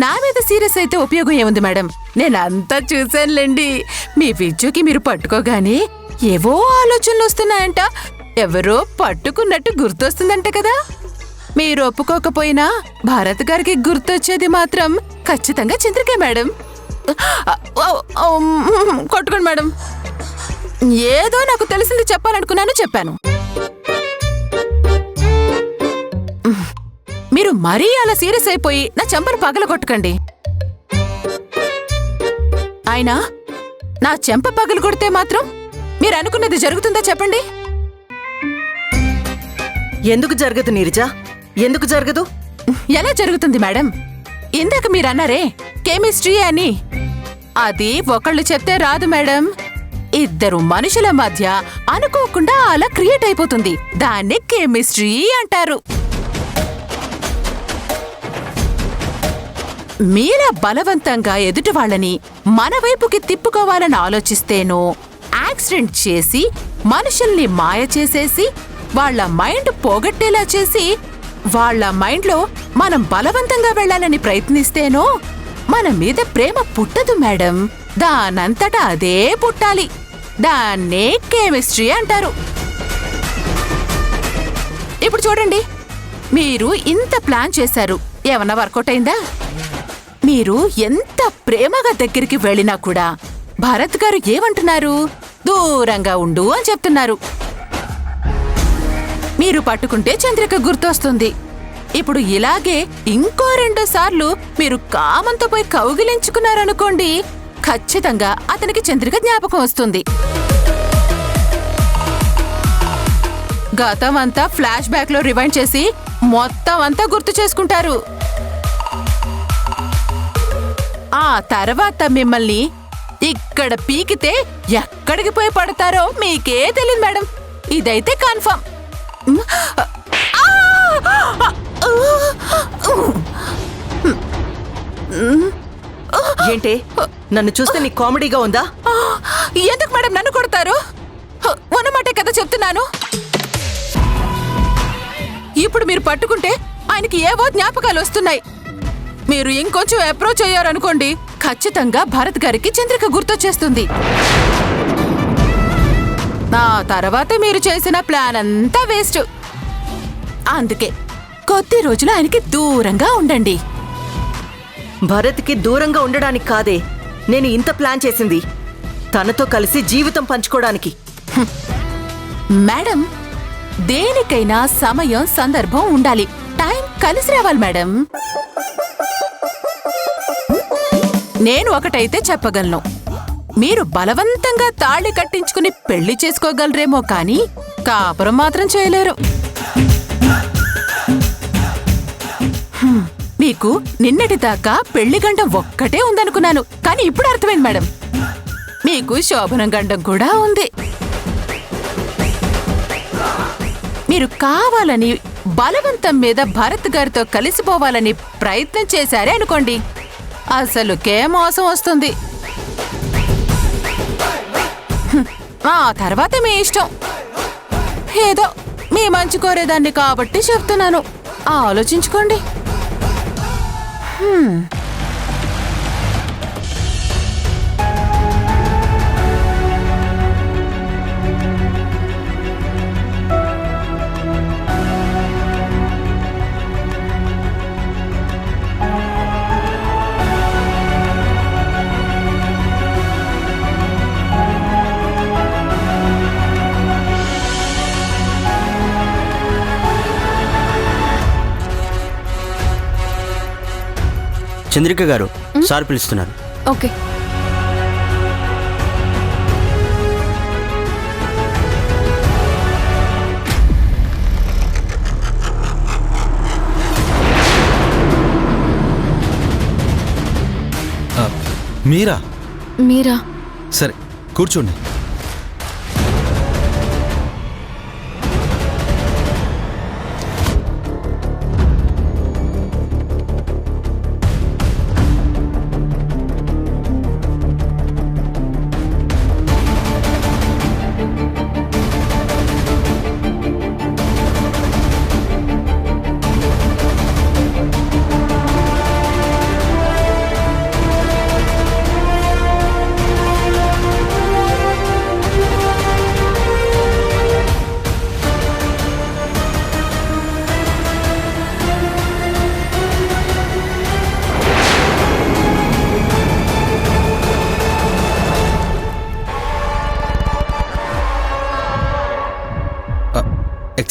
నా మీద సీరియస్ అయితే ఉపయోగం ఏముంది మేడం? నేనంతా చూశానులేండి. మీ విజ్జుకి మీరు పట్టుకోగానే ఏవో ఆలోచనలు వస్తున్నాయంట. ఎవరో పట్టుకున్నట్టు గుర్తొస్తుందంట కదా. మీరు ఒప్పుకోకపోయినా భారత్ గారికి గుర్తొచ్చేది మాత్రం ఖచ్చితంగా చంద్రికే మేడం. కొట్టుకోండి మేడం. ఏదో నాకు తెలిసింది చెప్పాలనుకున్నాను, చెప్పాను. మీరు మరీ అలా సీరియస్ అయిపోయి నా చెంపను పగలగొట్టకండి. అయినా నా చెంప పగలు కొడితే మాత్రం మీరు అనుకున్నది జరుగుతుందా చెప్పండి? ఎందుకు జరగదు నీరజ? ఎందుకు జరగదు? ఎలా జరుగుతుంది మేడం? ఇందాక మీరన్నారే కెమిస్ట్రీ అని, అది ఒకళ్ళు చెప్తే రాదు మేడం. ఇద్దరు మనుషుల మధ్య అనుకోకుండా అలా క్రియేట్ అయిపోతుంది. దాన్ని కెమిస్ట్రీ అంటారు. మీరా బలవంతంగా ఎదుటి వాళ్ళని మన వైపుకి తిప్పుకోవాలని ఆలోచిస్తేనో, యాక్సిడెంట్ చేసి మనుషుల్ని మాయ చేసేసి వాళ్ల మైండ్ పోగొట్టేలా చేసి వాళ్ల మైండ్లో మనం బలవంతంగా వెళ్లాలని ప్రయత్నిస్తేనో మన మీద ప్రేమ పుట్టదు మేడం. దానంతటా అదే పుట్టాలి. దాన్నే కెమిస్ట్రీ అంటారు. ఇప్పుడు చూడండి, మీరు ఇంత ప్లాన్ చేశారు, ఏమన్నా వర్కౌట్ అయిందా? మీరు ఎంత ప్రేమగా దగ్గరికి వెళ్ళినా కూడా భారత్ గారు ఏమంటున్నారు? దూరంగా ఉండు అని చెప్తున్నారు. మీరు పట్టుకుంటే చంద్రిక గుర్తొస్తుంది. ఇప్పుడు ఇలాగే ఇంకో 2 సార్లు మీరు కామంతో పోయి కౌగిలించుకున్నారనుకోండి, ఖచ్చితంగా అతనికి చంద్రిక జ్ఞాపకం వస్తుంది. గతం అంతా ఫ్లాష్ బ్యాక్ లో రివైండ్ చేసి మొత్తం అంతా గుర్తు చేసుకుంటారు. ఆ తర్వాత మిమ్మల్ని ఇక్కడ పీకితే ఎక్కడికి పోయి పడతారో మీకే తెలియదు మేడం. ఇదైతే కన్ఫర్మ్. ఏంటే, నన్ను చూస్తే నీ కామెడీగా ఉందా? ఎందుకు మేడం నన్ను కొడతారు? ఉన్నమాటే కదా చెప్తున్నాను. ఇప్పుడు మీరు పట్టుకుంటే ఆయనకి ఏవో జ్ఞాపకాలు వస్తున్నాయి. మీరు ఇంకొంచెం అప్రోచ్ అయ్యారనుకోండి, ఖచ్చితంగా భారత్ గారికి చంద్రిక గుర్తొచ్చేస్తుంది. ఆ తర్వాత మీరు చేసిన ప్లాన్ అంతా వేస్ట్. అందుకే కొద్ది రోజులు ఆయనకి దూరంగా ఉండండి. భరత్కి దూరంగా ఉండడానికి కాదే నేను ఇంత ప్లాన్ చేసింది, తనతో కలిసి జీవితం పంచుకోవడానికి. మేడం, దేనికైనా సమయం సందర్భం ఉండాలి. టైం కలిసి రావాలి మేడం. నేను ఒకటైతే చెప్పగలను, మీరు బలవంతంగా తాళి కట్టించుకుని పెళ్లి చేసుకోగలరేమో కానీ కాపురం మాత్రం చేయలేరు. మీకు నిన్నటిదాకా పెళ్లి గండం ఒక్కటే ఉందనుకున్నాను, కానీ ఇప్పుడు అర్థమైంది మేడం, మీకు శోభనం గండం కూడా ఉంది. మీరు కావాలని బలవంతం మీద భరత్ గారితో కలిసిపోవాలని ప్రయత్నం చేశారే అనుకోండి, అసలుకే మోసం వస్తుంది. ఆ తర్వాత మీ ఇష్టం. ఏదో మీ మంచి కోరేదాన్ని కాబట్టి చెప్తున్నాను, ఆలోచించుకోండి. చంద్రిక గారు, సార్ పిలుస్తున్నారు. ఓకే. మీరా? సరే కూర్చోండి.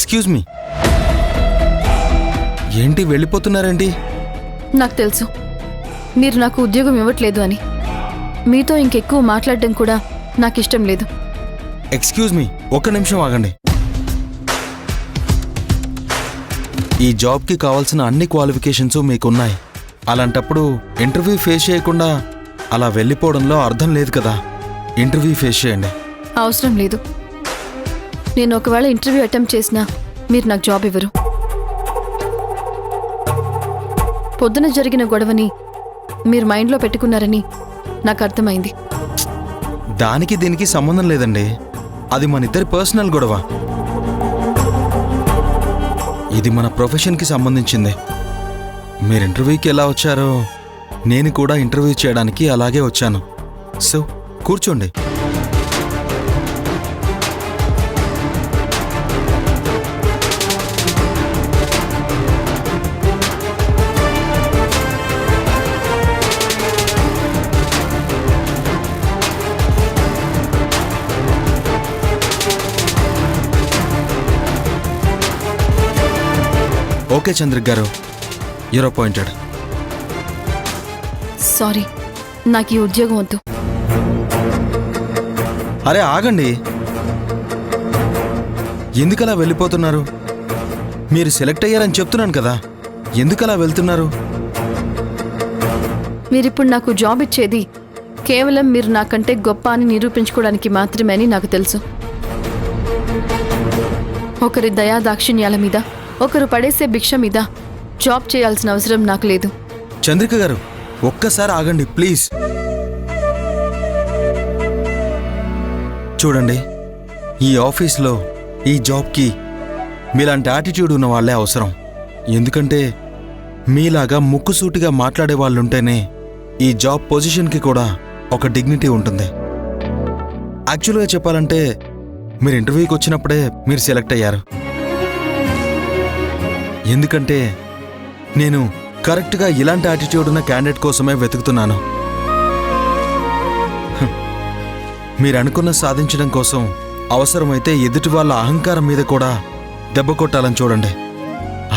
Excuse me. ఏంటి వెళ్ళిపోతున్నారేంటి? నాకు తెలుసు మీరు నాకు ఉద్యోగం ఇవ్వట్లేదు అని. మీతో ఇంకెక్కువ మాట్లాడడం కూడా నాకు ఇష్టం లేదు. ఎక్స్క్యూజ్ మీ, ఒక్క నిమిషం ఆగండి. ఈ జాబ్కి కావాల్సిన అన్ని క్వాలిఫికేషన్స్ మీకున్నాయి. అలాంటప్పుడు ఇంటర్వ్యూ ఫేస్ చేయకుండా అలా వెళ్ళిపోవడంలో అర్థం లేదు కదా. ఇంటర్వ్యూ ఫేస్ చేయండి. అవసరం లేదు. నేను ఒకవేళ ఇంటర్వ్యూ అటెంప్ట్ చేసినా మీరు నాకు జాబ్ ఇవ్వరు. పొద్దున జరిగిన గొడవని మీరు మైండ్లో పెట్టుకున్నారని నాకు అర్థమైంది. దానికి దీనికి సంబంధం లేదండి. అది మన ఇద్దరి పర్సనల్ గొడవ. ఇది మన ప్రొఫెషన్కి సంబంధించింది. మీరు ఇంటర్వ్యూకి ఎలా వచ్చారో నేను కూడా ఇంటర్వ్యూ చేయడానికి అలాగే వచ్చాను. సో కూర్చోండి. ఓకే చంద్రిక్ గారు, యూర్ అపాయింటెడ్. సారీ, నాకు ఈ ఉద్యోగం వద్దు. అరే ఆగండి, ఎందుకలా వెళ్ళిపోతున్నారు? మీరు సెలెక్ట్ అయ్యారని చెప్తున్నాను కదా, ఎందుకలా వెళ్తున్నారు? మీరిప్పుడు నాకు జాబ్ ఇచ్చేది కేవలం మీరు నాకంటే గొప్ప అని నిరూపించుకోవడానికి మాత్రమే అని నాకు తెలుసు. ఒకరి దయా దాక్షిణ్యాల మీద, ఒకరు పడేసే భిక్ష మీద జాబ్ చేయాల్సిన అవసరం నాకు లేదు. చంద్రిక గారు, ఒక్కసారి ఆగండి ప్లీజ్. చూడండి, ఈ ఆఫీస్లో ఈ జాబ్కి మీలాంటి యాటిట్యూడ్ ఉన్న వాళ్ళే అవసరం. ఎందుకంటే మీలాగా ముక్కుసూటిగా మాట్లాడే వాళ్ళుంటేనే ఈ జాబ్ పొజిషన్కి కూడా ఒక డిగ్నిటీ ఉంటుంది. యాక్చువల్గా చెప్పాలంటే మీరు ఇంటర్వ్యూకి వచ్చినప్పుడే మీరు సెలెక్ట్ అయ్యారు. ఎందుకంటే నేను కరెక్ట్గా ఇలాంటి యాటిట్యూడ్ ఉన్న క్యాండిడేట్ కోసమే వెతుకుతున్నాను. మీరు అనుకున్న సాధించడం కోసం అవసరమైతే ఎదుటి వాళ్ళ అహంకారం మీద కూడా దెబ్బ కొట్టాలని చూడండి.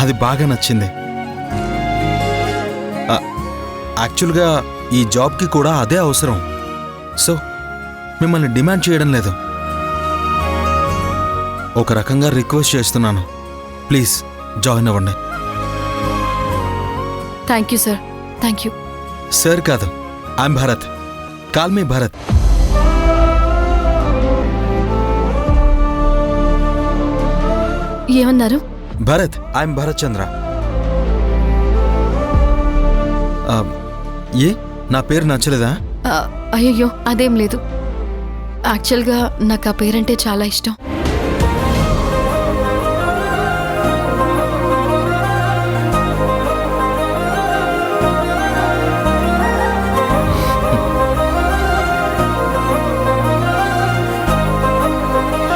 అది బాగా నచ్చింది. యాక్చువల్గా ఈ జాబ్కి కూడా అదే అవసరం. సో మిమ్మల్ని డిమాండ్ చేయడం లేదు, ఒక రకంగా రిక్వెస్ట్ చేస్తున్నాను. ప్లీజ్ జాయిన్ అవ్వండి. Thank you sir, thank you. Sir కాదు, I'm Bharat. Call me Bharat. ఏమన్నారు? భరత్, ఐఎమ్ భరత్ చంద్ర. ఏ నా పేరు నచ్చలేదా? అయ్యయ్యో, అదేం లేదు. యాక్చువల్గా నాకు ఆ పేరంటే చాలా ఇష్టం.